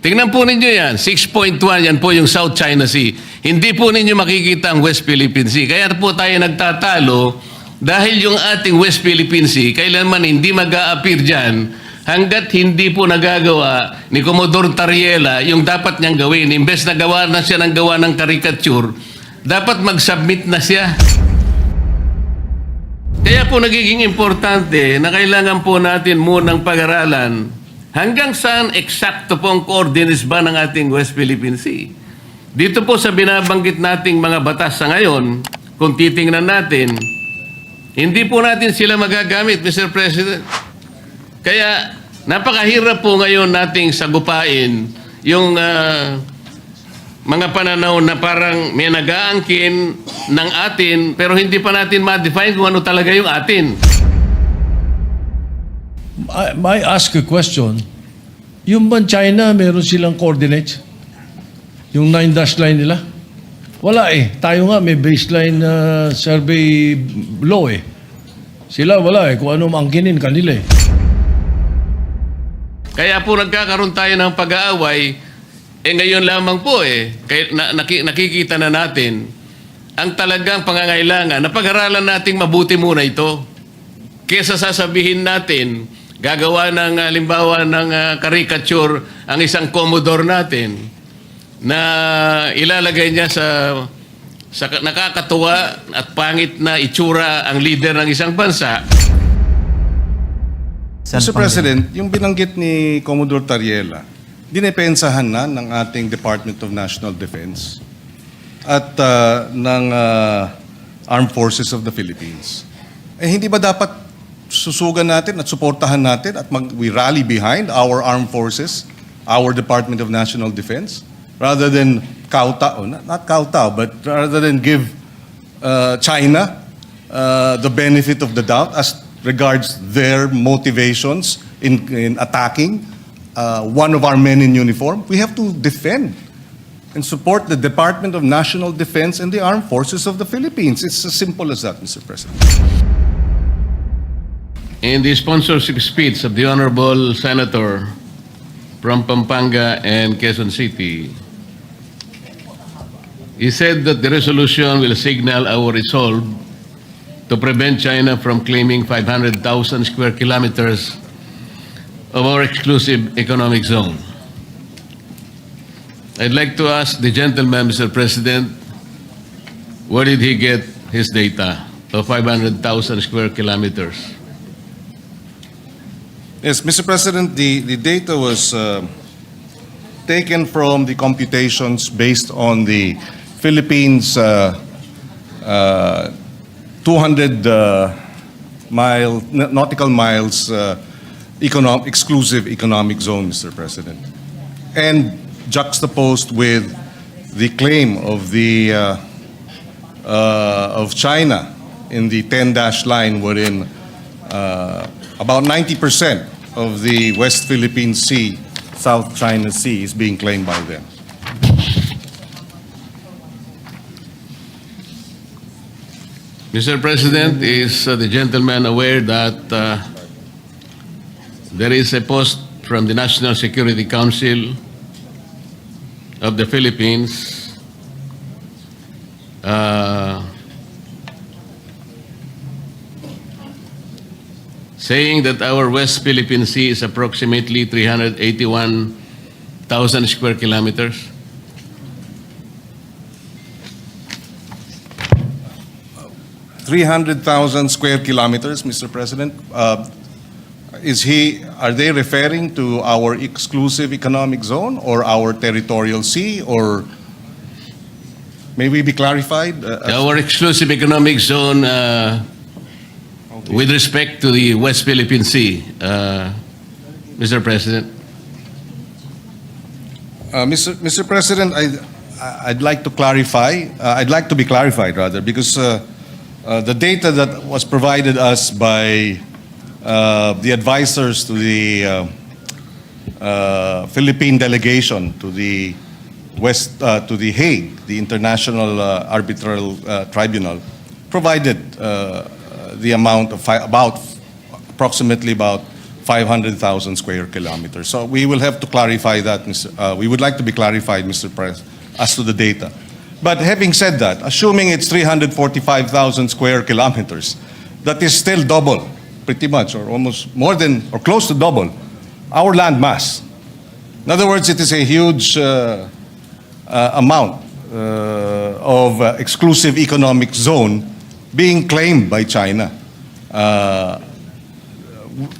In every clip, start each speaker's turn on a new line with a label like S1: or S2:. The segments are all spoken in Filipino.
S1: Tingnan po ninyo yan, 6.1, yan po yung South China Sea. Hindi po ninyo makikita ang West Philippine Sea. Kaya po tayo nagtatalo dahil yung ating West Philippine Sea, kailanman hindi mag-a-appear dyan hanggat hindi po nagagawa ni Commodore Tarriela yung dapat niyang gawin. Imbes na gawa na siya ng gawa ng caricature, dapat mag-submit na siya. Kaya po nagiging importante na kailangan po natin munang pag-aralan hanggang saan eksakto pong coordinates ba ng ating West Philippine Sea. Dito po sa binabanggit nating mga batas sa ngayon, kung titingnan natin, hindi po natin sila magagamit, Mr. President. Kaya napakahirap po ngayon nating sagupain yung mga pananaw na parang may nag-aangkin ng atin pero hindi pa natin ma-define kung ano talaga yung atin.
S2: I ask a question. Yung ban China, meron silang coordinates? Yung 9-dash line nila? Wala eh. Tayo nga may baseline survey law eh. Sila wala eh. Kung ano maangkinin kanila eh.
S1: Kaya po nagkakaroon tayo ng pag-aaway, ngayon lamang po nakikita na natin ang talagang pangangailangan na pag-aralan nating mabuti muna ito. Kesa sasabihin natin, gagawa ng halimbawa ng caricature ang isang Commodore natin na ilalagay niya sa nakakatuwa at pangit na itsura ang leader ng isang bansa.
S3: Mr. President, yung binanggit ni Commodore Tarriela, dinepensahan na ng ating Department of National Defense at ng Armed Forces of the Philippines. Hindi ba dapat susugan natin at suportahan natin at we rally behind our armed forces, our Department of National Defense, rather than kowtow, not kowtow, but rather than give China the benefit of the doubt as regards their motivations in attacking one of our men in uniform. We have to defend and support the Department of National Defense and the Armed Forces of the Philippines. It's as simple as that, Mr. President.
S1: In the sponsorship speech of the Honorable Senator from Pampanga and Quezon City, he said that the resolution will signal our resolve to prevent China from claiming 500,000 square kilometers of our exclusive economic zone. I'd like to ask the gentleman, Mr. President, where did he get his data of 500,000 square kilometers?
S3: Yes, Mr. President, the data was taken from the computations based on the Philippines 200 nautical miles exclusive economic zone, Mr. President, and juxtaposed with the claim of of China in the 10-dash line, wherein about 90% of the West Philippine Sea, South China Sea, is being claimed by them.
S1: Mr. President, is the gentleman aware that there is a post from the National Security Council of the Philippines saying that our West Philippine Sea is approximately 381,000 square kilometers?
S3: 300,000 square kilometers, Mr. President. Are they referring to our exclusive economic zone or our territorial sea, or may we be clarified?
S1: Our exclusive economic zone with respect to the West Philippine Sea, Mr. President.
S3: Mr. President, I'd like to clarify. I'd like to be clarified rather, because the data that was provided us by the advisors to the Philippine delegation to the to the Hague, the International Arbitral Tribunal, provided the amount of approximately about 500,000 square kilometers. So we will have to clarify that. We would like to be clarified, Mr. President, as to the data. But having said that, assuming it's 345,000 square kilometers, that is still double, pretty much, or almost more than, or close to double, our land mass. In other words, it is a huge amount of exclusive economic zone being claimed by China.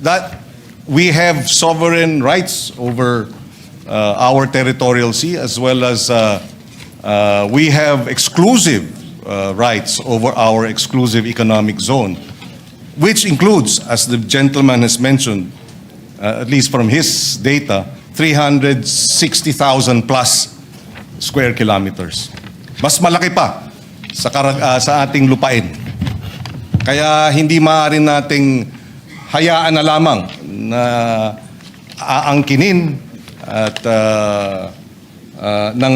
S3: That we have sovereign rights over our territorial sea, as well as we have exclusive rights over our exclusive economic zone, which includes, as the gentleman has mentioned, at least from his data, 360,000 plus square kilometers. Mas malaki pa sa ating lupain. Kaya hindi maaari nating hayaan na lamang na aangkinin at ng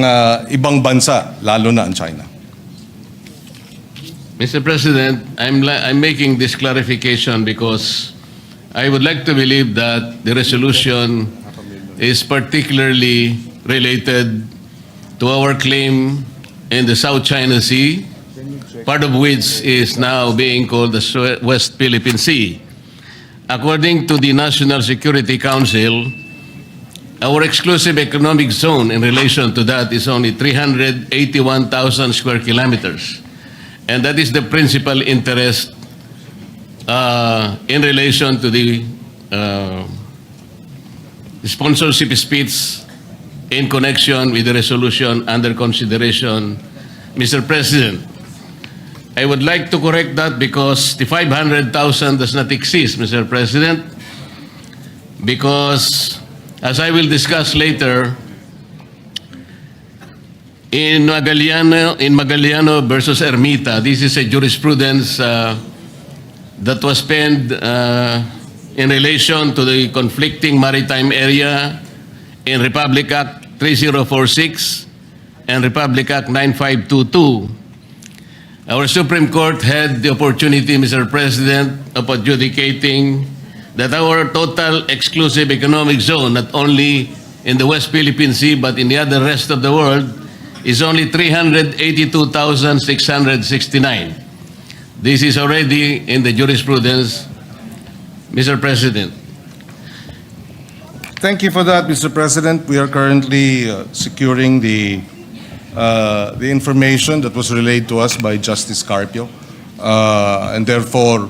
S3: ibang bansa, lalo na ang China.
S1: Mr. President, I'm making this clarification because I would like to believe that the resolution is particularly related to our claim in the South China Sea, part of which is now being called the West Philippine Sea. According to the National Security Council, our exclusive economic zone in relation to that is only 381,000 square kilometers. And that is the principal interest in relation to the sponsorship speech in connection with the resolution under consideration, Mr. President. I would like to correct that because the 500,000 does not exist, Mr. President, because as I will discuss later, in Magallanes versus Ermita, this is a jurisprudence that was penned in relation to the conflicting maritime area in Republic Act 3046 and Republic Act 9522. Our Supreme Court had the opportunity, Mr. President, of adjudicating that our total exclusive economic zone, not only in the West Philippine Sea but in the other rest of the world, is only 382,669. This is already in the jurisprudence, Mr. President.
S3: Thank you for that, Mr. President. We are currently securing the information that was relayed to us by Justice Carpio, and therefore,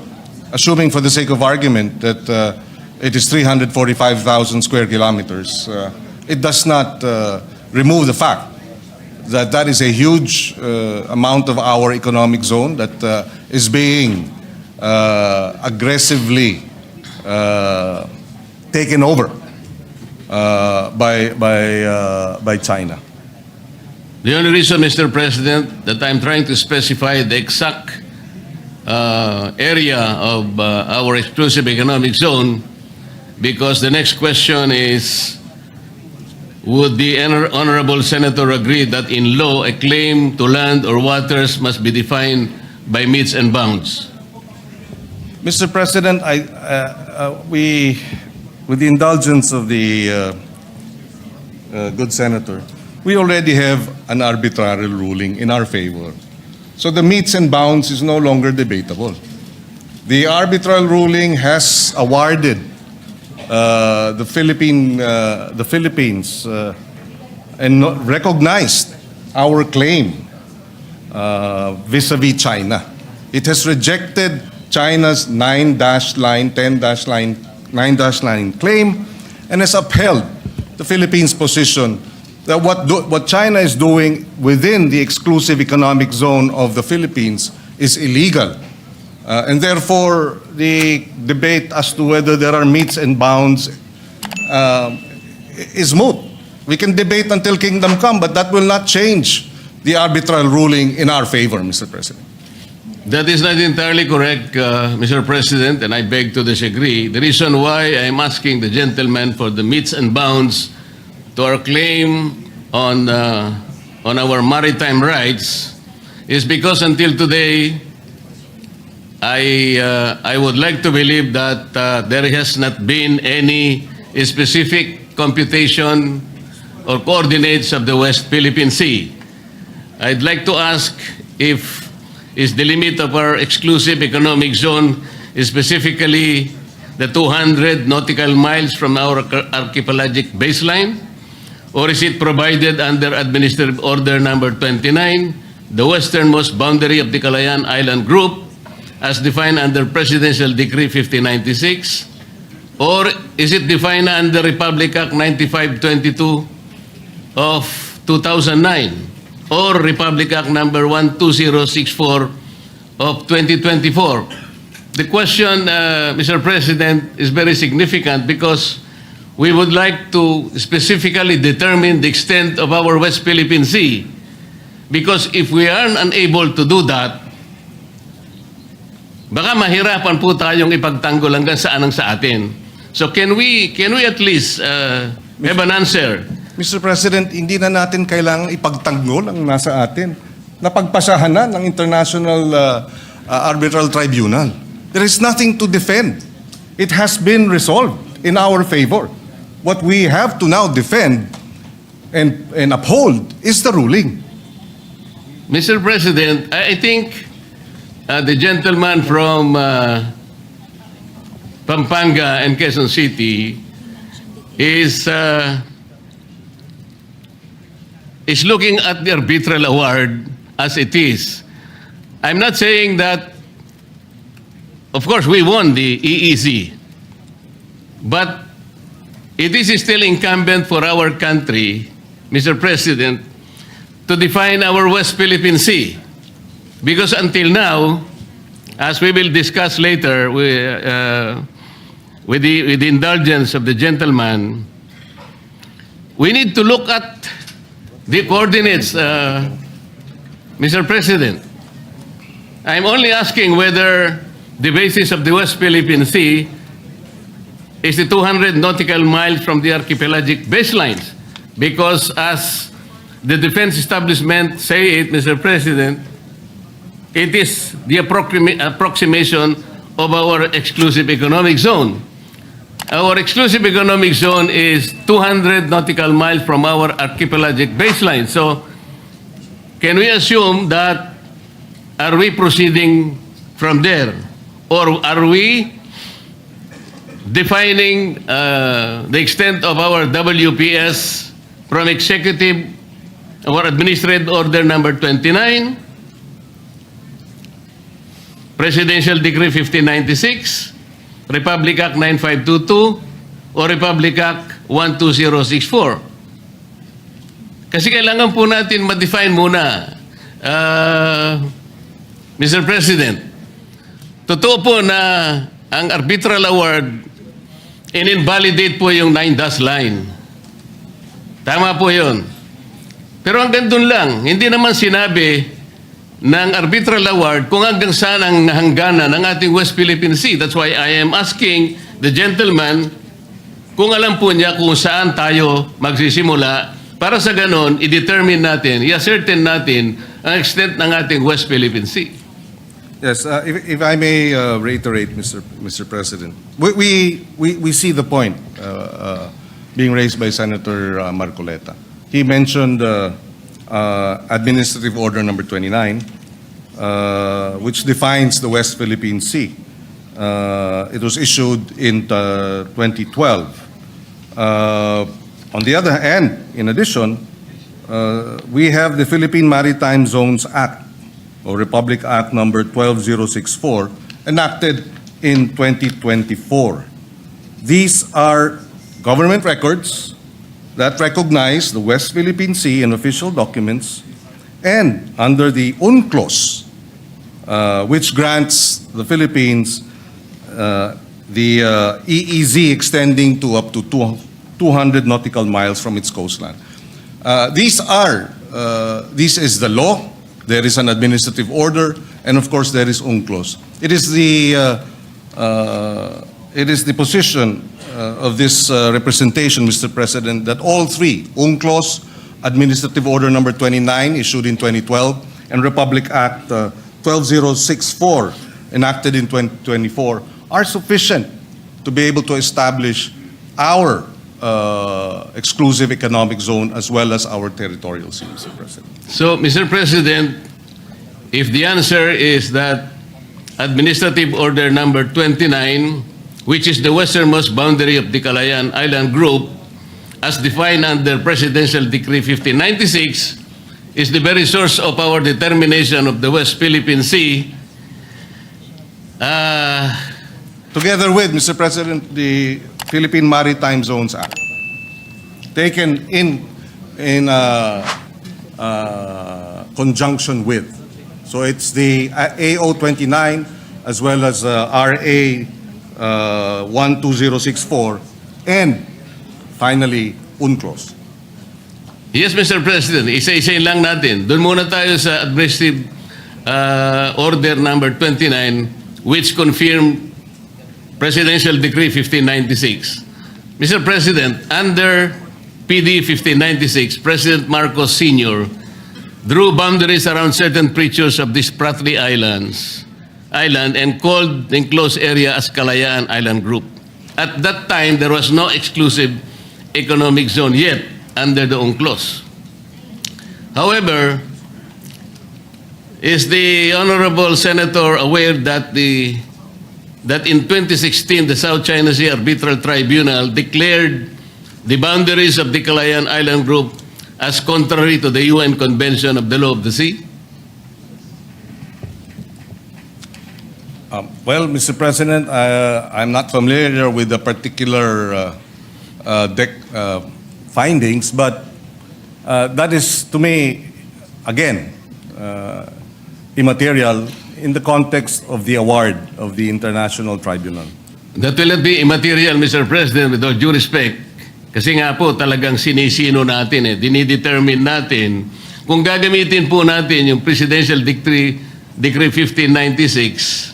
S3: assuming for the sake of argument that it is 345,000 square kilometers, it does not remove the fact that that is a huge amount of our economic zone that is being aggressively taken over by China.
S1: The only reason, Mr. President, that I'm trying to specify the exact area of our exclusive economic zone, because the next question is, would the Honorable Senator agree that in law a claim to land or waters must be defined by metes and bounds?
S3: Mr. President, we, with the indulgence of the good senator, we already have an arbitrary ruling in our favor. So the metes and bounds is no longer debatable. The arbitral ruling has awarded the Philippines and recognized our claim vis-a-vis China. It has rejected China's 9-line claim and has upheld the Philippines' position that what China is doing within the exclusive economic zone of the Philippines is illegal. And therefore, the debate as to whether there are metes and bounds is moot. We can debate until kingdom come, but that will not change the arbitral ruling in our favor, Mr. President.
S1: That is not entirely correct, Mr. President, and I beg to disagree. The reason why I'm asking the gentleman for the metes and bounds to our claim on our maritime rights is because until today, I would like to believe that there has not been any specific computation or coordinates of the West Philippine Sea. I'd like to ask if is the limit of our exclusive economic zone is specifically the 200 nautical miles from our archipelagic baseline, or is it provided under Administrative Order Number 29, the westernmost boundary of the Calayan Island Group, as defined under Presidential Decree 5096, or is it defined under Republic Act 9522 of 2009, or Republic Act number 12064 of 2024? The question, Mr. President, is very significant because we would like to specifically determine the extent of our West Philippine Sea. Because if we are unable to do that, baka mahirapan po tayong ipagtanggol hanggang saan ang sa atin. So can we at least have an answer?
S3: Mr. President, hindi na natin kailangang ipagtanggol ang nasa atin. Napagpasahan na ng International Arbitral Tribunal. There is nothing to defend. It has been resolved in our favor. What we have to now defend and uphold is the ruling.
S1: Mr. President, I think the gentleman from Pampanga and Quezon City is looking at the arbitral award as it is. I'm not saying that, of course, we won the EEZ, but it is still incumbent for our country, Mr. President, to define our West Philippine Sea. Because until now, as we will discuss later with the indulgence of the gentleman, we need to look at the coordinates, Mr. President. I'm only asking whether the basis of the West Philippine Sea is the 200 nautical miles from the archipelagic baselines. Because as the defense establishment say it, Mr. President, it is the approximation of our exclusive economic zone. Our exclusive economic zone is 200 nautical miles from our archipelagic baseline. So, can we assume that, are we proceeding from there? Or are we defining the extent of our WPS from Executive or Administrative Order Number 29, Presidential Decree 5096, Republic Act 9522, o Republic Act 12064? Kasi kailangan po natin ma-define muna, Mr. President. Totoo po na ang arbitral award in-invalidate po yung 9-dash line. Tama po yun. Pero hanggang dun lang, hindi naman sinabi ng arbitral award kung hanggang saan ang hangganan ng ating West Philippine Sea. That's why I am asking the gentleman kung alam po niya kung saan tayo magsisimula para sa ganon, i-determine natin, i-ascertain natin ang extent ng ating West Philippine Sea.
S3: Yes, if I may reiterate, Mr. President, we see the point being raised by Senator Marcoleta. He mentioned Administrative Order Number 29, which defines the West Philippine Sea. It was issued in 2012. On the other hand, in addition, we have the Philippine Maritime Zones Act, or Republic Act number 12064, enacted in 2024. These are government records that recognize the West Philippine Sea in official documents, and under the UNCLOS, which grants the Philippines the EEZ extending to up to 200 nautical miles from its coastline. This is the law. There is an administrative order, and of course there is UNCLOS. It is the position of this representation, Mr. President, that all three, UNCLOS, Administrative Order Number 29, issued in 2012, and Republic Act 12064, enacted in 2024 are sufficient to be able to establish our exclusive economic zone as well as our territorial sea, Mr. President.
S1: So, Mr. President, if the answer is that Administrative Order number 29, which is the westernmost boundary of the Calayan Island Group, as defined under Presidential Decree 1596, is the very source of our determination of the West Philippine Sea,
S3: Together with, Mr. President, the Philippine Maritime Zones Act, taken in conjunction with. So it's the AO 29 as well as RA 12064 and finally UNCLOS.
S1: Yes, Mr. President, isa-isayin lang natin. Doon muna tayo sa Administrative Order number 29, which confirmed Presidential Decree 1596. Mr. President, under PD 1596, President Marcos Sr. drew boundaries around certain features of this Spratly Island and called the enclosed area as Calayan Island Group. At that time, there was no exclusive economic zone yet under the UNCLOS. However, is the Honorable Senator aware that in 2016, the South China Sea Arbitral Tribunal declared the boundaries of the Calayan Island Group as contrary to the UN Convention of the Law of the Sea?
S3: Well, Mr. President, I'm not familiar with the particular findings, but that is, to me, again, immaterial in the context of the award of the International Tribunal.
S1: That will not be immaterial, Mr. President, with all due respect. Kasi nga po talagang sinisino natin dinidetermine natin kung gagamitin po natin yung Presidential Decree 1596.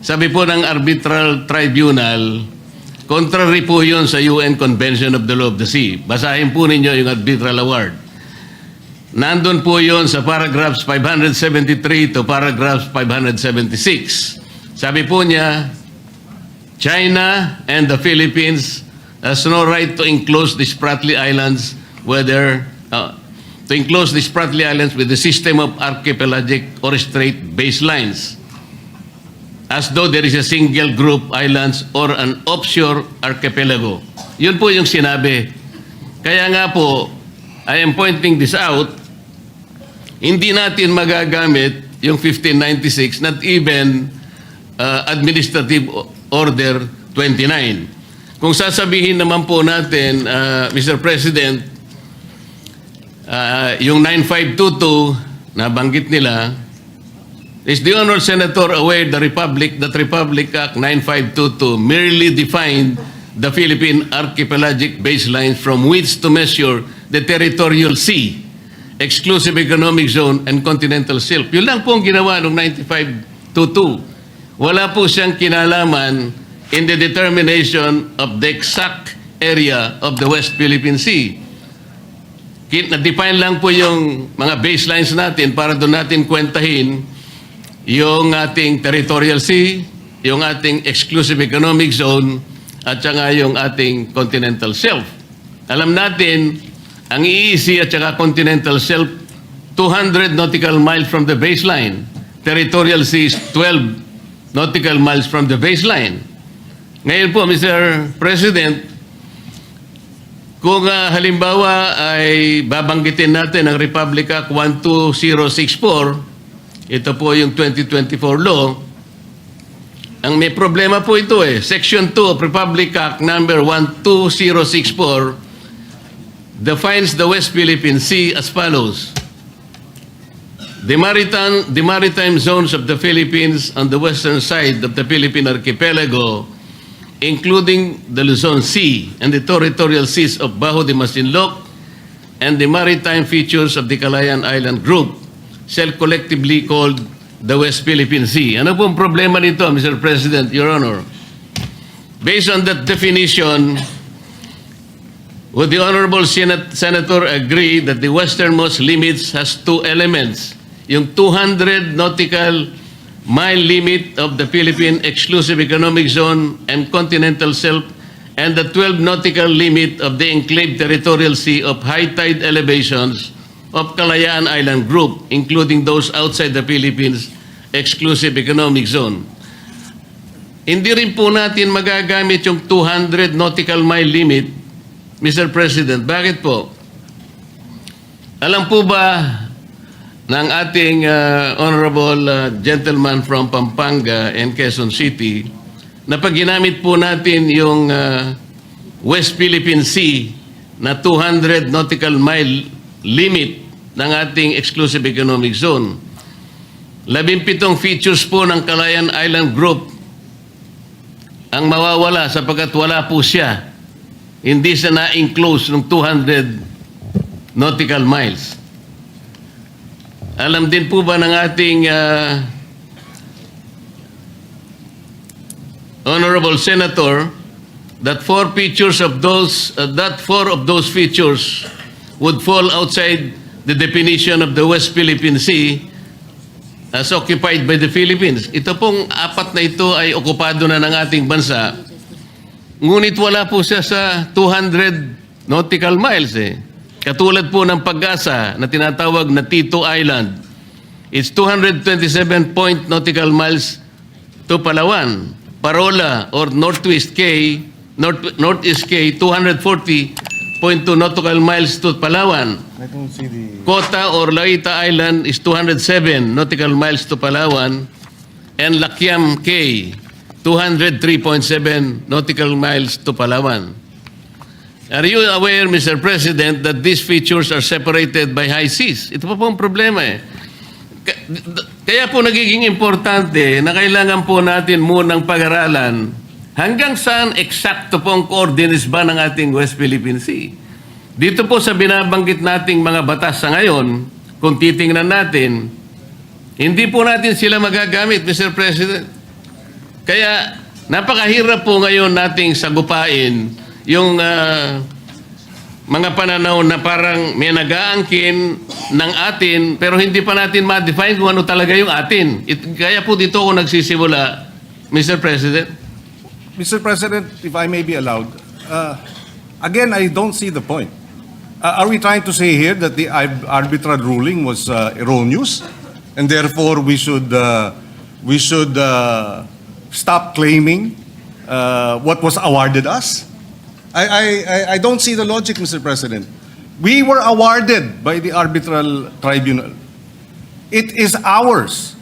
S1: Sabi po ng Arbitral Tribunal, contrary po yun sa UN Convention of the Law of the Sea. Basahin po ninyo yung Arbitral Award. Nandun po yun sa paragraphs 573 to paragraphs 576. Sabi po niya, China and the Philippines has no right to enclose the Spratly Islands with the system of archipelagic or straight baselines, as though there is a single group islands or an offshore archipelago. Yun po yung sinabi. Kaya nga po, I am pointing this out, hindi natin magagamit yung 1596, not even Administrative Order 29. Kung sasabihin naman po natin, Mr. President, yung 9522, nabanggit nila, is the Honourable Senator aware that Republic Act 9522 merely defined the Philippine archipelagic baselines from which to measure the territorial sea, exclusive economic zone, and continental shelf. Yun lang po ang ginawa noong 9522. Wala po siyang kinalaman in the determination of the exact area of the West Philippine Sea. Na-define lang po yung mga baselines natin para doon natin kwentahin yung ating territorial sea, yung ating exclusive economic zone, at saka yung ating continental shelf. Alam natin, ang EEZ at saka continental shelf, 200 nautical miles from the baseline. Territorial sea is 12 nautical miles from the baseline. Ngayon po, Mr. President, kung halimbawa ay babanggitin natin ang Republic Act 12064, ito po yung 2024 law, ang may problema po ito Section 2 of Republic Act number 12064 defines the West Philippine Sea as follows. The maritime zones of the Philippines on the western side of the Philippine archipelago, including the Luzon Sea and the territorial seas of Bajo de Masinloc and the maritime features of the Calayan Island Group, shall collectively called the West Philippine Sea. Ano pong problema nito, Mr. President, Your Honor? Based on that definition, would the Honorable Senator agree that the westernmost limits has two elements? Yung 200 nautical mile limit of the Philippine Exclusive Economic Zone and Continental Shelf and the 12 nautical limit of the enclave territorial sea of high tide elevations of Kalayaan Island Group, including those outside the Philippines Exclusive Economic Zone. Hindi rin po natin magagamit yung 200 nautical mile limit, Mr. President. Bakit po? Alam po ba ng ating honorable gentleman from Pampanga and Quezon City na pag ginamit po natin yung West Philippine Sea na 200 nautical mile limit ng ating exclusive economic zone, 17 features po ng Kalayaan Island Group ang mawawala sapagkat wala po siya. Hindi siya na-enclose ng 200 nautical miles. Alam din po ba ng ating honorable senator that four of those features would fall outside the definition of the West Philippine Sea as occupied by the Philippines. Ito pong apat na ito ay okupado na ng ating bansa. Ngunit wala po siya sa 200 nautical miles eh. Katulad po ng Pag-asa na tinatawag na Tito Island. It's 227 nautical miles to Palawan. Parola or Northeast K, 240.2 nautical miles to Palawan.
S3: I don't see the...
S1: Kota or Laita Island is 207 nautical miles to Palawan. And Lakiam K, 203.7 nautical miles to Palawan. Are you aware, Mr. President, that these features are separated by high seas? Ito pa po ang problema eh. Kaya po nagiging importante na kailangan po natin munang pag-aralan hanggang saan eksakto pong coordinates ba ng ating West Philippine Sea. Dito po sa binabanggit nating mga batas sa ngayon, kung titingnan natin, hindi po natin sila magagamit, Mr. President. Kaya napakahirap po ngayon nating sagupain yung mga pananaw na parang may nag-aangkin ng atin pero hindi pa natin ma-define kung ano talaga yung atin. Kaya po dito ako nagsisimula, Mr. President.
S3: Mr. President, if I may be allowed, again, I don't see the point. Are we trying to say here that the arbitral ruling was erroneous and therefore we should stop claiming what was awarded us? I don't see the logic, Mr. President. We were awarded by the arbitral tribunal. It is ours.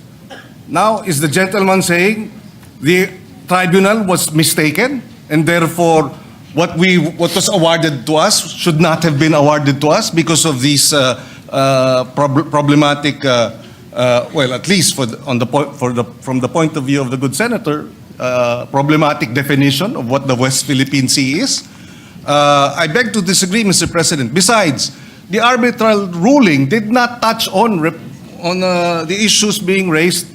S3: Now, is the gentleman saying the tribunal was mistaken and therefore what was awarded to us should not have been awarded to us because of these problematic, well, at least from the point of view of the good senator, problematic definition of what the West Philippine Sea is? I beg to disagree, Mr. President. Besides, the arbitral ruling did not touch on the issues being raised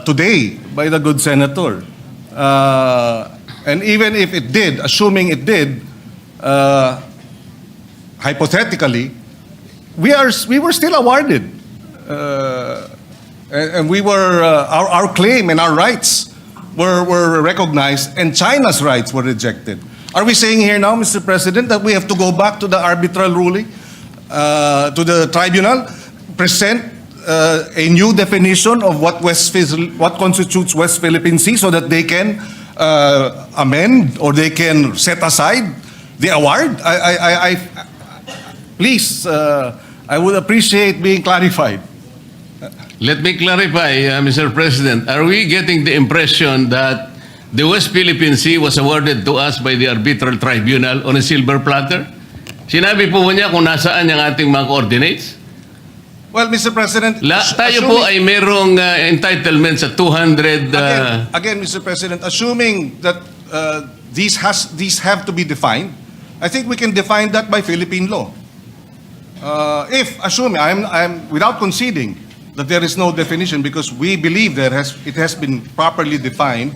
S3: today by the good senator. And even if it did, assuming it did, hypothetically, we were still awarded, and we were our claim and our rights were recognized, and China's rights were rejected. Are we saying here now, Mr. President, that we have to go back to the arbitral ruling, to the tribunal, present a new definition of what constitutes West Philippine Sea so that they can amend or they can set aside the award? Please, I would appreciate being clarified.
S1: Let me clarify, Mr. President. Are we getting the impression that the West Philippine Sea was awarded to us by the arbitral tribunal on a silver platter? Sinabi po niya kung nasaan yung ating mga coordinates?
S3: Well, Mr. President,
S1: tayo po ay merong entitlement sa 200...
S3: Again, Mr. President, assuming that these have to be defined, I think we can define that by Philippine law. Assuming, I'm without conceding that there is no definition because we believe it has been properly defined.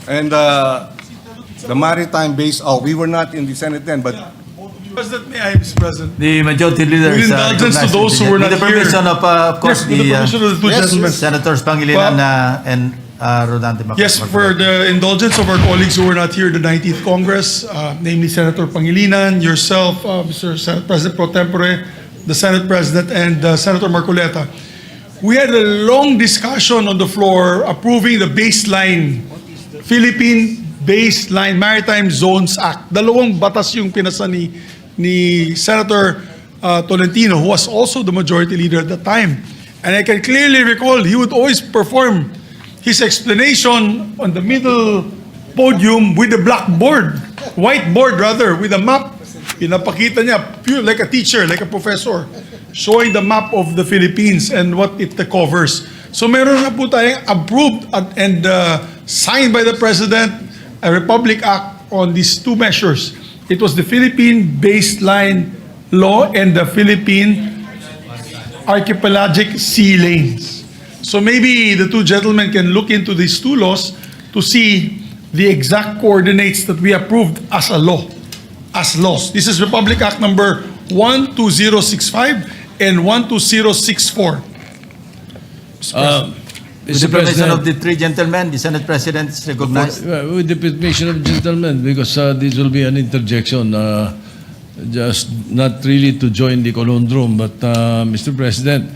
S3: And the maritime base, we were not in the Senate then, but
S4: President, may I, Mr. President?
S5: The majority leader
S4: With
S5: is
S4: indulgence to
S5: recognized
S4: those who were
S5: with
S4: not
S5: the permission
S4: here.
S5: of course,
S4: Yes, with the permission of the two gentlemen.
S5: Senators Pangilinan and Rodante.
S4: Yes, for the indulgence of our colleagues who were not here at the 19th Congress, namely Senator Pangilinan, yourself, Mr. President Pro Tempore, the Senate President, and Senator Marcoleta. We had a long discussion on the floor approving the baseline, Philippine Baseline Maritime Zones Act. Dalawang batas yung pinasa ni Senator Tolentino, who was also the majority leader at the time. And I can clearly recall he would always perform his explanation on the middle podium with a blackboard, whiteboard rather, with a map. Pinapakita niya, pure like a teacher, like a professor, showing the map of the Philippines and what it covers. So meron na po tayong approved and signed by the President a Republic Act on these two measures. It was the Philippine Baseline Law and the Philippine Archipelagic Sea Lanes. So maybe the two gentlemen can look into these two laws to see the exact coordinates that we approved as a law, as laws. This is Republic Act number 12065 and 12064.
S5: With the permission of the three gentlemen, the Senate President is recognized.
S2: With the permission of gentlemen, because this will be an interjection, just not really to join the conundrum, but Mr. President,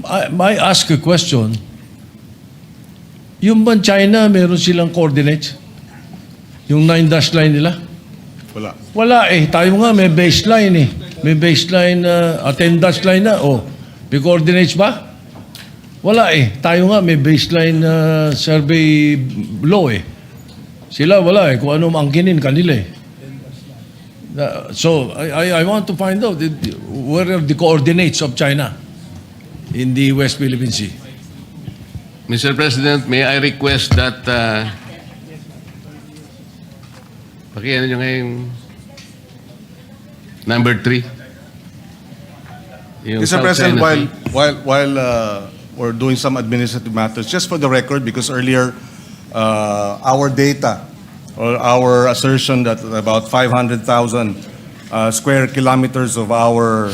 S2: I ask a question. Yung ban China, meron silang coordinates? Yung 9-dash line nila?
S3: Wala.
S2: Wala eh. Tayo nga may baseline eh. May baseline, 10-dash line na. Oh, may coordinates ba? Wala eh. Tayo nga may baseline survey law eh. Sila wala eh. Kung ano maangkinin kanila eh. So, I want to find out where are the coordinates of China in the West Philippine Sea.
S1: Mr. President, may I request that pakiano nyo ngayong number 3.
S3: Mr. President, while we're doing some administrative matters, just for the record, because earlier our data or our assertion that about 500,000 square kilometers of our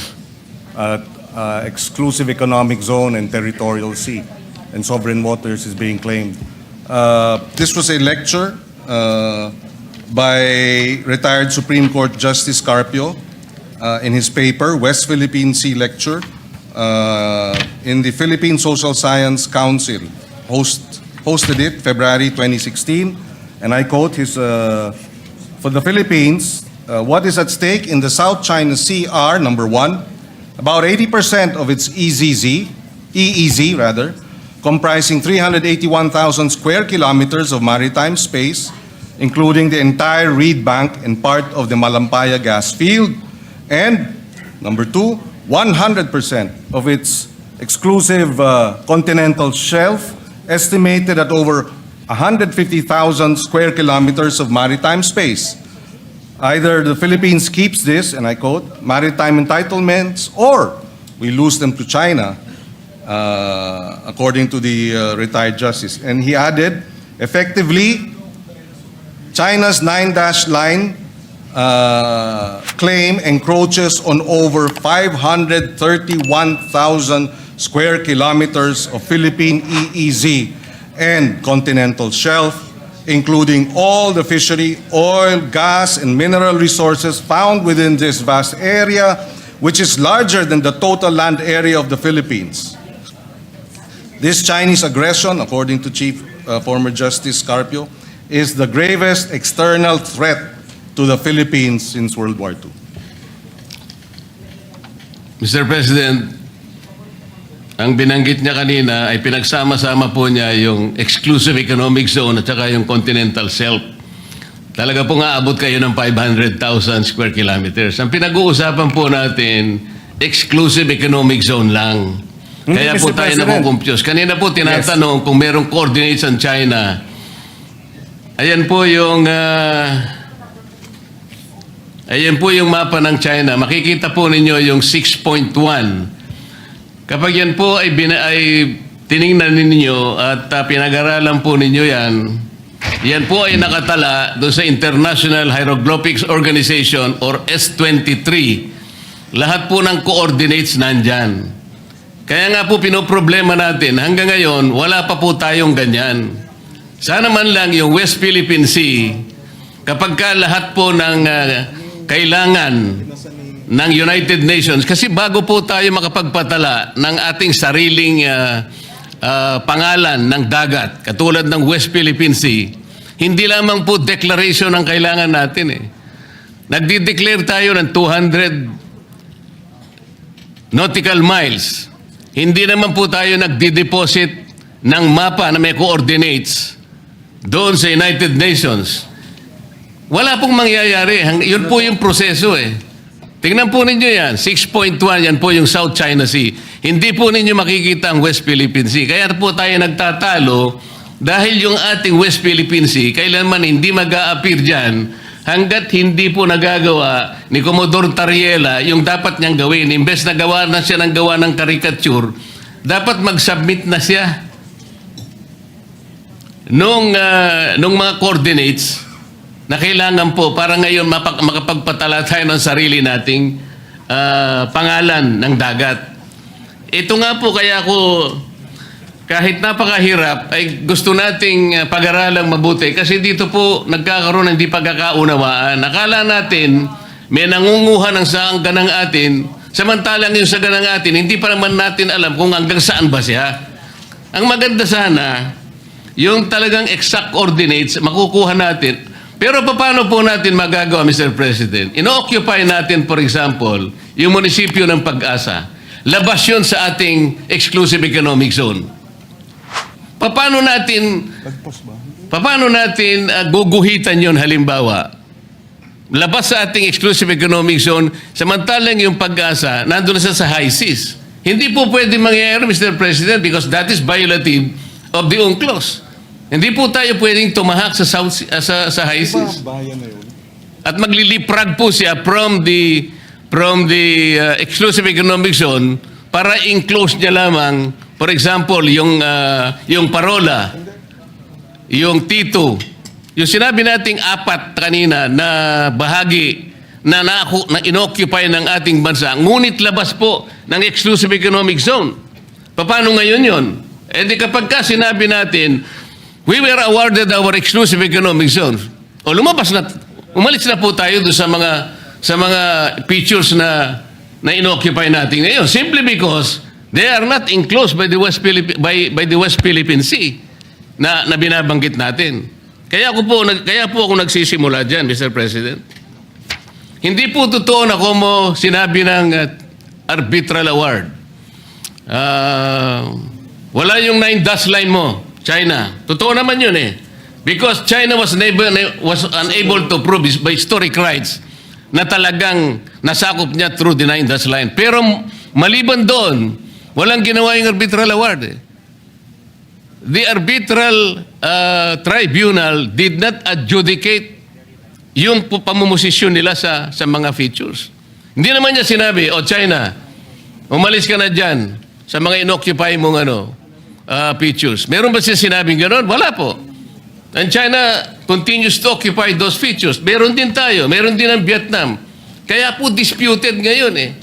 S3: exclusive economic zone and territorial sea and sovereign waters is being claimed. This was a lecture by retired Supreme Court Justice Carpio in his paper, West Philippine Sea Lecture, in the Philippine Social Science Council, hosted it February 2016, and I quote his, for the Philippines, what is at stake in the South China Sea are, number 1, about 80% of its EEZ rather, comprising 381,000 square kilometers of maritime space, including the entire Reed Bank and part of the Malampaya gas field, and number 2, 100% of its exclusive continental shelf, estimated at over 150,000 square kilometers of maritime space. Either the Philippines keeps this, and I quote, maritime entitlements, or we lose them to China, according to the retired justice. And he added, effectively, China's 9-dash line claim encroaches on over 531,000 square kilometers of Philippine EEZ and continental shelf, including all the fishery, oil, gas, and mineral resources found within this vast area, which is larger than the total land area of the Philippines. This Chinese aggression, according to Chief former Justice Carpio, is the gravest external threat to the Philippines since World War II.
S1: Mr. President, ang binanggit niya kanina ay pinagsama-sama po niya yung exclusive economic zone at saka yung continental shelf. Talaga po nga abot kayo ng 500,000 square kilometers. Ang pinag-uusapan po natin, exclusive economic zone lang. Kaya po
S3: Mr.
S1: tayo
S3: President.
S1: nakukumpios. Kanina po tinatanong kung merong coordinates ang China. Ayan po yung mapa ng China. Makikita po ninyo yung 6.1. Kapag yan po ay tiningnan ninyo at pinag-aralan po ninyo yan, Yan po ay nakatala doon sa International Hieroglyphics Organization or S23. Lahat po ng coordinates nandyan. Kaya nga po pinoproblema natin, hanggang ngayon, wala pa po tayong ganyan. Sana man lang yung West Philippine Sea, kapag ka lahat po ng kailangan ng United Nations, kasi bago po tayo makapagpatala ng ating sariling pangalan ng dagat, katulad ng West Philippine Sea, hindi lamang po declaration ang kailangan natin eh. Nagdi-declare tayo ng 200 nautical miles. Hindi naman po tayo nagdi-deposit ng mapa na may coordinates doon sa United Nations. Wala pong mangyayari. Yun po yung proseso eh. Tingnan po ninyo yan. 6.1, yan po yung South China Sea. Hindi po ninyo makikita ang West Philippine Sea. Kaya po tayo nagtatalo dahil yung ating West Philippine Sea, kailanman hindi mag-a-appear dyan hanggat hindi po nagagawa ni Commodore Tarriela yung dapat niyang gawin. Imbes na gawa na siya ng gawa ng caricature, dapat mag-submit na siya nung mga coordinates na kailangan po para ngayon makapagpatala tayo ng sarili nating pangalan ng dagat. Ito nga po kaya ako, kahit napakahirap, ay gusto nating pag-aralang mabuti kasi dito po nagkakaroon ng hindi pagkakaunawaan. Akala natin may nangunguha ng saang ganang atin, samantalang yung sa ganang atin, hindi pa naman natin alam kung hanggang saan ba siya. Ang maganda sana, yung talagang exact coordinates, makukuha natin. Pero paano po natin magagawa, Mr. President? Ino-occupy natin, for example, yung munisipyo ng Pag-asa. Labas yun sa ating exclusive economic zone. Paano natin guguhitan yun halimbawa? Labas sa ating exclusive economic zone, samantalang yung Pag-asa, nandun na sa high seas. Hindi po pwede mangyayari, Mr. President, because that is violative of the UNCLOS. Hindi po tayo pwedeng tumahak sa high seas. At magliliprag po siya from the exclusive economic zone para enclose niya lamang, for example, yung Parola, yung T2, yung sinabi nating 4 kanina na bahagi na inoccupy ng ating bansa, ngunit labas po ng exclusive economic zone. Paano ngayon yun? Eh di kapag ka sinabi natin, we were awarded our exclusive economic zone, o umalis na po tayo doon sa mga features na inoccupy natin ngayon, simply because they are not enclosed by the West Philippine Sea na binabanggit natin. Kaya po ako nagsisimula diyan, Mr. President. Hindi po totoo na como sinabi ng arbitral award. Wala yung 9 dash line mo, China. Totoo naman yun eh. Because China was unable to prove by historic rights na talagang nasakop niya through the 9 dash line. Pero maliban doon, walang ginawa yung arbitral award eh. The arbitral tribunal did not adjudicate yung pamumosisyon nila sa mga features. Hindi naman niya sinabi, China, umalis ka na dyan sa mga inoccupy mong features. Meron ba siya sinabing gano'n? Wala po. And China continues to occupy those features. Meron din tayo. Meron din ang Vietnam. Kaya po disputed ngayon eh.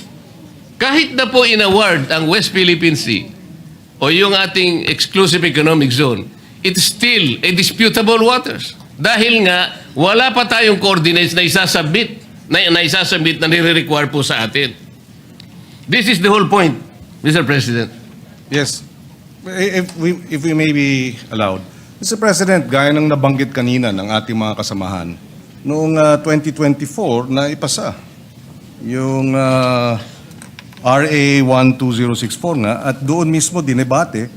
S1: Kahit na po in-award ang West Philippine Sea o yung ating exclusive economic zone, it's still a disputable waters. Dahil nga, wala pa tayong coordinates na isasubmit na nire-require po sa atin. This is the whole point, Mr. President.
S3: Yes. If we may be allowed. Mr. President, gaya ng nabanggit kanina ng ating mga kasamahan, noong 2024 na ipasa yung RA 12064 nga at doon mismo dinebate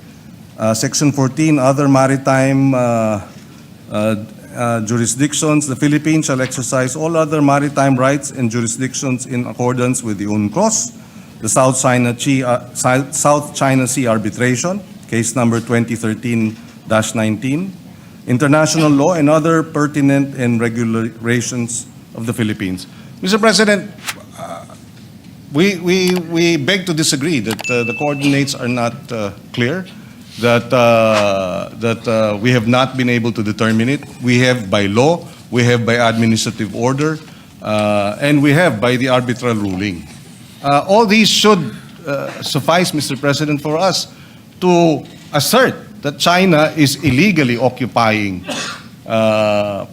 S3: Section 14, other maritime jurisdictions, the Philippines shall exercise all other maritime rights and jurisdictions in accordance with the UNCLOS, the South China Sea Arbitration, case number 2013-19, international law and other pertinent and regulations of the Philippines. Mr. President, we beg to disagree that the coordinates are not clear. that we have not been able to determine it. We have by law, we have by administrative order, and we have by the arbitral ruling. All these should suffice, Mr. President, for us to assert that China is illegally occupying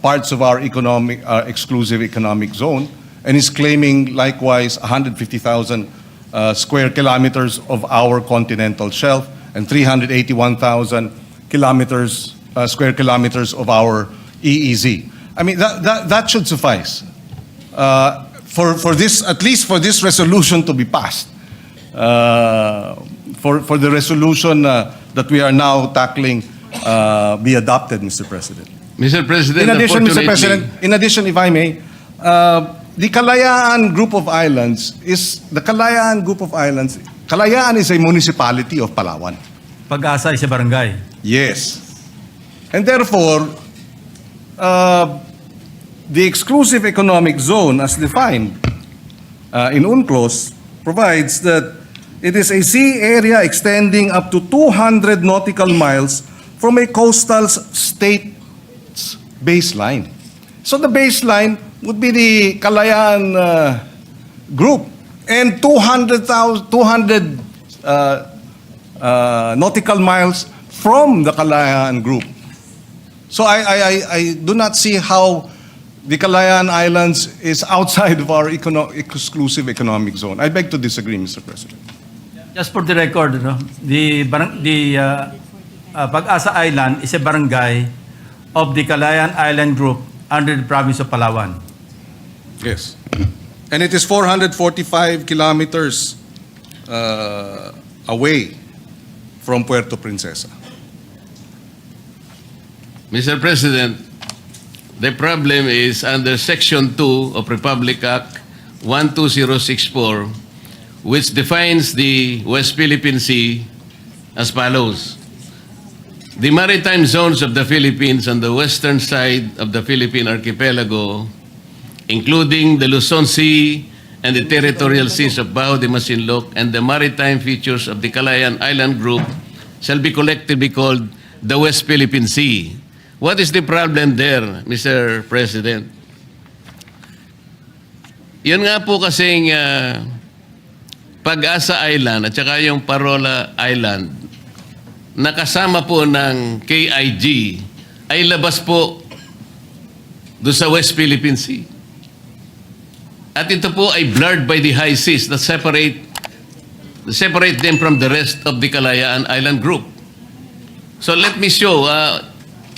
S3: parts of our exclusive economic zone and is claiming likewise 150,000 square kilometers of our continental shelf and 381,000 square kilometers of our EEZ. I mean, that should suffice for this, at least for this resolution to be passed. For the resolution that we are now tackling be adopted, Mr. President.
S1: Mr. President,
S3: In addition, Mr.
S1: unfortunately-
S3: President, in addition, if I may, the Kalayaan Group of Islands Kalayaan is a municipality of Palawan.
S5: Pag-asa ay sa barangay.
S3: Yes. And therefore, the exclusive economic zone as defined in UNCLOS provides that it is a sea area extending up to 200 nautical miles from a coastal state's baseline. So the baseline would be the Kalayaan group and 200 nautical miles from the Kalayaan group. So I do not see how the Kalayaan Islands is outside of our exclusive economic zone. I beg to disagree, Mr. President.
S5: Just for the record, no, the Pag-asa Island is a barangay of the Kalayaan Island Group under the province of Palawan.
S3: Yes. And it is 445 kilometers away from Puerto Princesa.
S1: Mr. President, the problem is under Section 2 of Republic Act 12064, which defines the West Philippine Sea as follows. The maritime zones of the Philippines on the western side of the Philippine archipelago, including the Luzon Sea and the territorial seas of Bao de Masinloc and the maritime features of the Kalayaan Island Group, shall be collectively called the West Philippine Sea. What is the problem there, Mr. President? Yun nga po kasing Pag-asa Island at saka yung Parola Island, nakasama po ng KIG, ay labas po doon sa West Philippine Sea. At ito po ay blurred by the high seas that separate them from the rest of the Kalayaan Island Group. So let me show,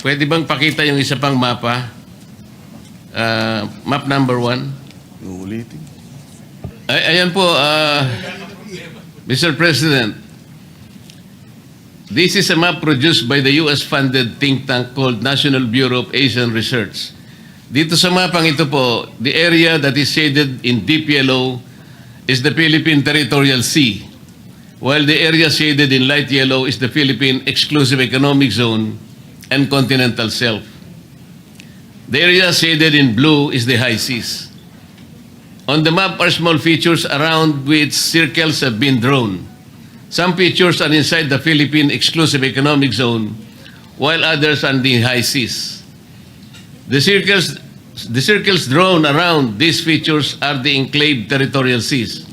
S1: pwede bang pakita yung isa pang mapa? Map number 1.
S3: Uulitin.
S1: Ayan po, Mr. President. This is a map produced by the US-funded think tank called National Bureau of Asian Research. Dito sa mapang ito po, the area that is shaded in deep yellow is the Philippine Territorial Sea, while the area shaded in light yellow is the Philippine Exclusive Economic Zone and Continental Shelf. The area shaded in blue is the high seas. On the map are small features around which circles have been drawn. Some features are inside the Philippine Exclusive Economic Zone, while others are in the high seas. The circles drawn around these features are the enclave territorial seas.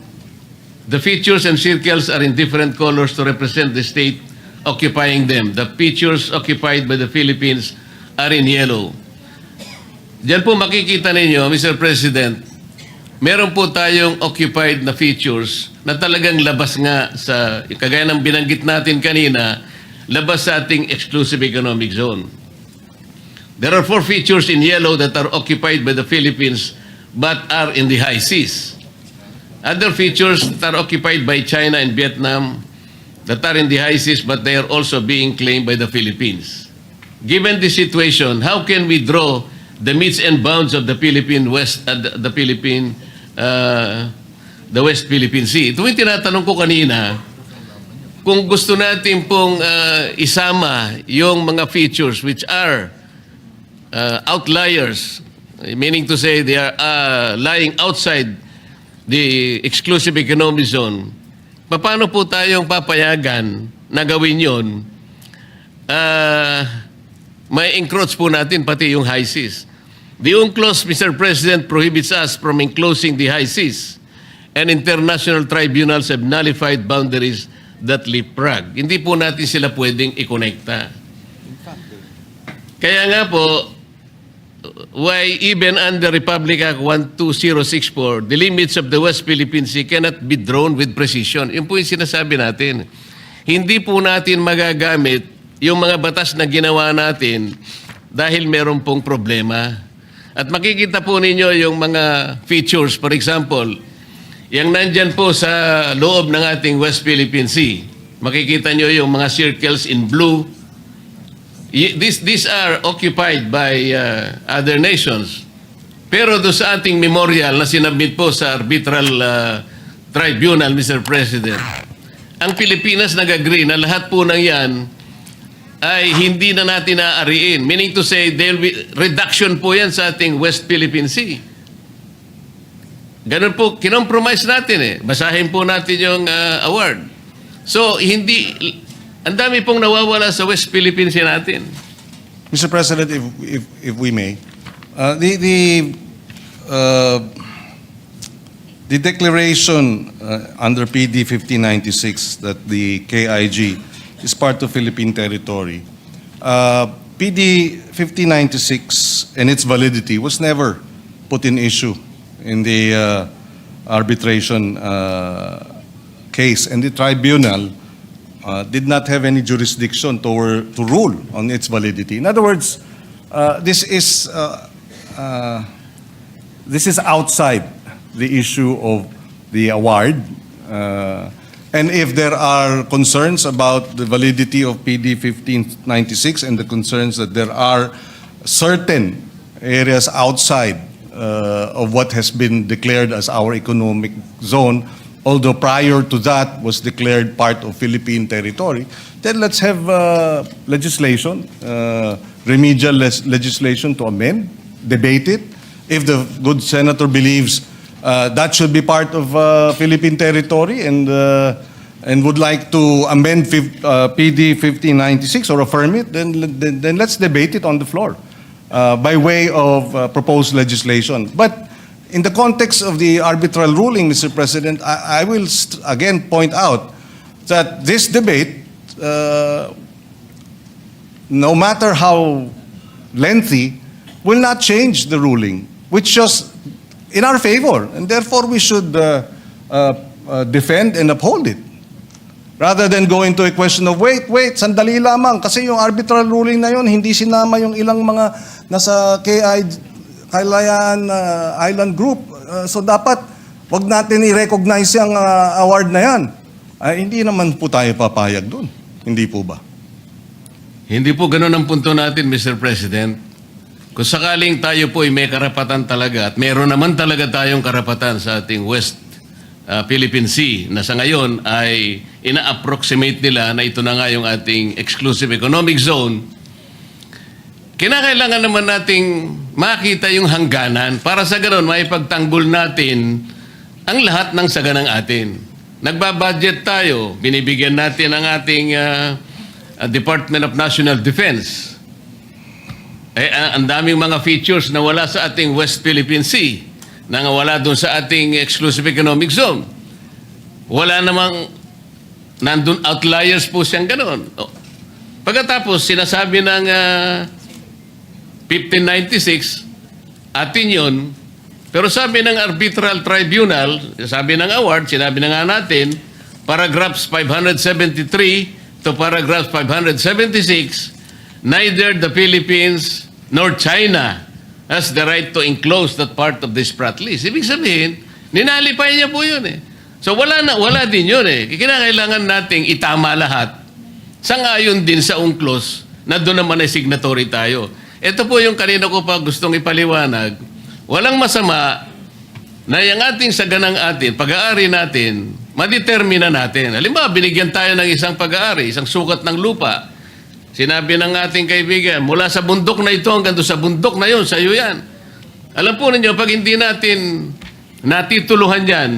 S1: The features and circles are in different colors to represent the state occupying them. The features occupied by the Philippines are in yellow. Diyan po makikita ninyo, Mr. President, meron po tayong occupied na features na talagang labas nga sa, kagaya ng binanggit natin kanina, labas sa ating exclusive economic zone. There are 4 features in yellow that are occupied by the Philippines but are in the high seas. Other features that are occupied by China and Vietnam that are in the high seas but they are also being claimed by the Philippines. Given this situation, how can we draw the metes and bounds of the Philippine West, the West Philippine Sea? Ito yung tinatanong ko kanina, kung gusto natin pong isama yung mga features which are outliers, meaning to say they are lying outside the exclusive economic zone, paano po tayong papayagan na gawin yon may encroach po natin pati yung high seas. The UNCLOS, Mr. President, prohibits us from enclosing the high seas, and international tribunals have nullified boundaries that leapfrog. Hindi po natin sila pwedeng i-connecta. Kaya nga po, why even under Republic Act 12064, the limits of the West Philippine Sea cannot be drawn with precision. Yun po yung sinasabi natin. Hindi po natin magagamit yung mga batas na ginawa natin dahil meron pong problema. At makikita po ninyo yung mga features, for example, yung nandyan po sa loob ng ating West Philippine Sea. Makikita nyo yung mga circles in blue. These are occupied by other nations. Pero doon sa ating memorial na sinabit po sa arbitral tribunal, Mr. President, ang Pilipinas nag-agree na lahat po ng yan ay hindi na natin naaariin. Meaning to say, there will be reduction po yan sa ating West Philippine Sea. Ganun po, kinompromise natin eh. Basahin po natin yung award. So, ang dami pong nawawala sa West Philippine Sea natin.
S3: Mr. President, if we may, the declaration under PD 1596 that the KIG is part of Philippine territory, PD 1596 and its validity was never put in issue in the arbitration case, and the tribunal did not have any jurisdiction to rule on its validity. In other words, this is outside the issue of the award. And if there are concerns about the validity of PD 1596 and the concerns that there are certain areas outside of what has been declared as our economic zone, although prior to that was declared part of Philippine territory, then let's have legislation, remedial legislation to amend, debate it. If the good senator believes that should be part of Philippine territory and would like to amend PD 1596 or affirm it, then let's debate it on the floor by way of proposed legislation. But in the context of the arbitral ruling, Mr. President, I will again point out that this debate, no matter how lengthy, will not change the ruling, which just in our favor, and therefore we should defend and uphold it. Rather than go into a question of, wait, sandali lamang, kasi yung arbitral ruling na yun, hindi sinama yung ilang mga nasa Kalayaan Island Group. So dapat, wag natin i-recognize yung award na yan. Hindi naman po tayo papayag doon. Hindi po ba?
S1: Hindi po ganun ang punto natin, Mr. President. Kung sakaling tayo po ay may karapatan talaga, at meron naman talaga tayong karapatan sa ating West Philippine Sea, na sa ngayon ay ina-approximate nila na ito na nga yung ating exclusive economic zone, kinakailangan naman nating makita yung hangganan para sa ganoon maipagtanggol natin ang lahat ng saganang atin. Nagbabudget tayo, binibigyan natin ang ating Department of National Defense. Ang daming mga features na wala sa ating West Philippine Sea, na wala doon sa ating exclusive economic zone. Wala namang, nandun outliers po siyang ganoon. Pagkatapos, sinasabi ng 1596, atin yun, pero sabi ng arbitral tribunal, sabi ng award, sinabi na nga natin, paragraphs 573 to paragraphs 576, neither the Philippines nor China has the right to enclose that part of the Sprat list. Ibig sabihin, ninalipay niya po yun eh. So wala din yun eh. Kinakailangan nating itama lahat. Sangayon din sa UNCLOS na doon naman ay signatory tayo. Ito po yung kanina ko pa gustong ipaliwanag. Walang masama na yung ating saganang atin, pag-aari natin, madetermina natin. Halimbawa, binigyan tayo ng isang pag-aari, isang sukat ng lupa. Sinabi ng ating kaibigan, mula sa bundok na ito hanggang doon sa bundok na yun, sa iyo yan. Alam po ninyo, pag hindi natin natituluhan yan,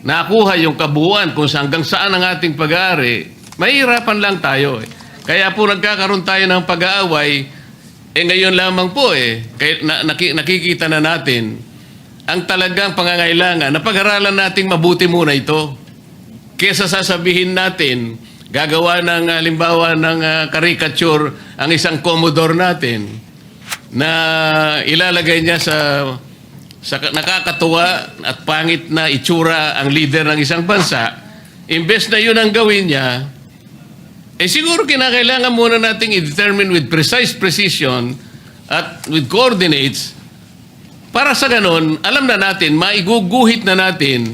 S1: nakuha yung kabuuan kung hanggang saan ang ating pag-aari, mahihirapan lang tayo. Kaya po nagkakaroon tayo ng pag-aaway, ngayon lamang po nakikita na natin ang talagang pangangailangan na pag-aralan nating mabuti muna ito. Kesa sasabihin natin, gagawa ng halimbawa ng caricature ang isang Commodore natin na ilalagay niya sa nakakatuwa at pangit na itsura ang leader ng isang bansa. Imbes na yun ang gawin niya, siguro kinakailangan muna nating i-determine with precise precision at with coordinates para sa ganon, alam na natin, maiguguhit na natin,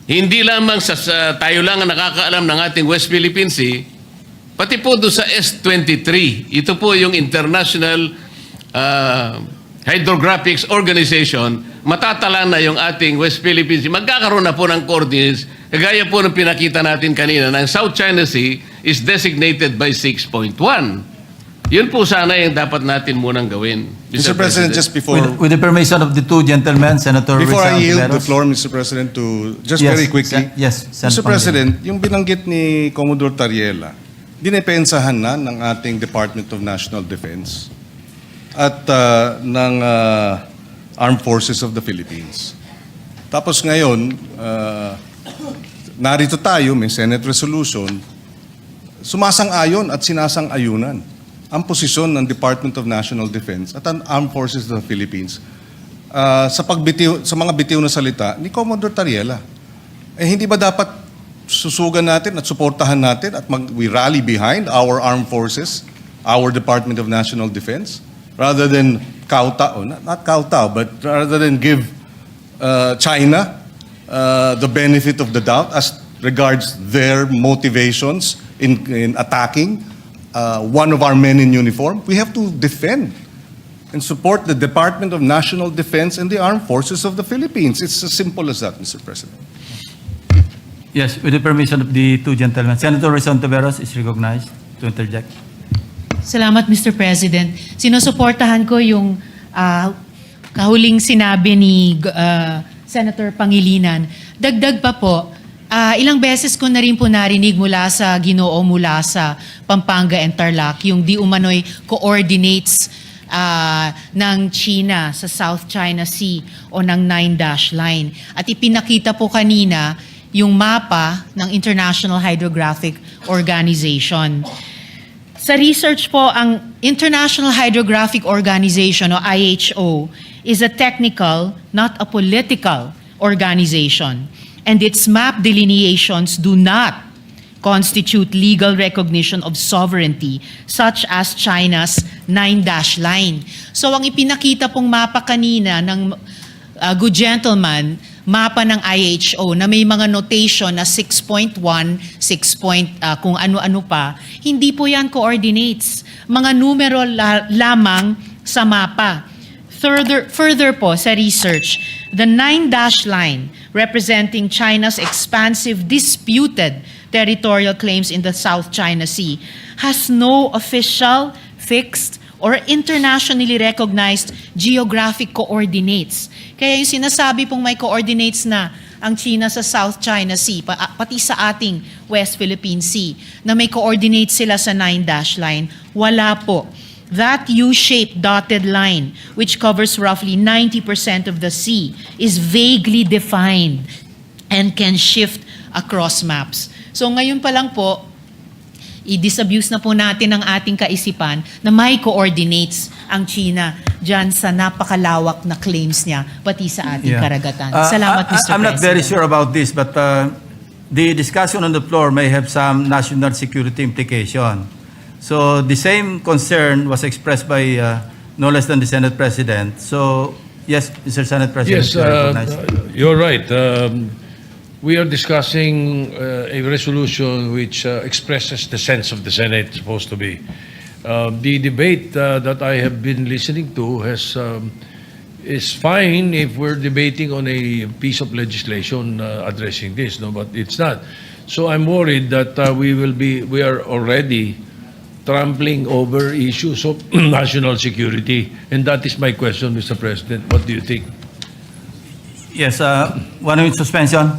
S1: hindi lamang sa tayo lang ang nakakaalam ng ating West Philippine Sea, pati po doon sa S-23. Ito po yung International Hydrographics Organization, matatala na yung ating West Philippine Sea. Magkakaroon na po ng coordinates, kagaya po ng pinakita natin kanina, ng South China Sea is designated by 6.1. Yun po sana yung dapat natin munang gawin.
S3: Mr. President, just before...
S5: With the permission of the two gentlemen, Senator
S3: Before I
S5: Rizal
S3: yield the
S5: Tiveros.
S3: floor, Mr. President, to just
S5: Yes,
S3: very quickly.
S5: yes,
S3: Mr.
S5: Senator
S3: President, yung binanggit ni Commodore Tarriela, dinepensahan na ng ating Department of National Defense at ng Armed Forces of the Philippines. Tapos ngayon, narito tayo, may Senate resolution, sumasang-ayon at sinasang-ayunan ang posisyon ng Department of National Defense at ang Armed Forces of the Philippines sa mga bitiw na salita ni Commodore Tarriela. Hindi ba dapat susugan natin at suportahan natin at we rally behind our armed forces, our Department of National Defense, rather than kowtow, not kowtow, but rather than give China the benefit of the doubt as regards their motivations in attacking one of our men in uniform? We have to defend and support the Department of National Defense and the Armed Forces of the Philippines. It's as simple as that, Mr. President.
S5: Yes, with the permission of the two gentlemen. Senator Rizal Tiveros is recognized to interject.
S6: Salamat, Mr. President. Sinusuportahan ko yung kahuling sinabi ni Senator Pangilinan. Dagdag pa po, ilang beses ko na rin po narinig mula sa Ginoo, mula sa Pampanga and Tarlac, yung di umano'y coordinates ng China sa South China Sea o ng 9-dash line. At ipinakita po kanina yung mapa ng International Hydrographic Organization. Sa research po, ang International Hydrographic Organization o IHO is a technical, not a political organization. And its map delineations do not constitute legal recognition of sovereignty, such as China's 9-dash line. So ang ipinakita pong mapa kanina ng good gentleman, mapa ng IHO na may mga notation na 6.1, kung ano-ano pa, hindi po yan coordinates. Mga numero lamang sa mapa. Further po sa research, the 9-dash line representing China's expansive disputed territorial claims in the South China Sea has no official, fixed, or internationally recognized geographic coordinates. Kaya yung sinasabi pong may coordinates na ang China sa South China Sea, pati sa ating West Philippine Sea, na may coordinates sila sa 9-dash line, wala po. That U-shaped dotted line, which covers roughly 90% of the sea, is vaguely defined and can shift across maps. So ngayon pa lang po, i-disabuse na po natin ang ating kaisipan na may coordinates ang China dyan sa napakalawak na claims niya, pati sa ating karagatan. Salamat, Mr. President.
S5: I'm not very sure about this, but the discussion on the floor may have some national security implication. So the same concern was expressed by no less than the Senate President. So, yes, Mr. Senate President.
S2: Yes, you're right. We are discussing a resolution which expresses the sense of the Senate supposed to be. The debate that I have been listening to is fine if we're debating on a piece of legislation addressing this, no, but it's not. So I'm worried that we are already trampling over issues of national security, and that is my question, Mr. President. What do you think?
S5: Yes, 1 minute suspension.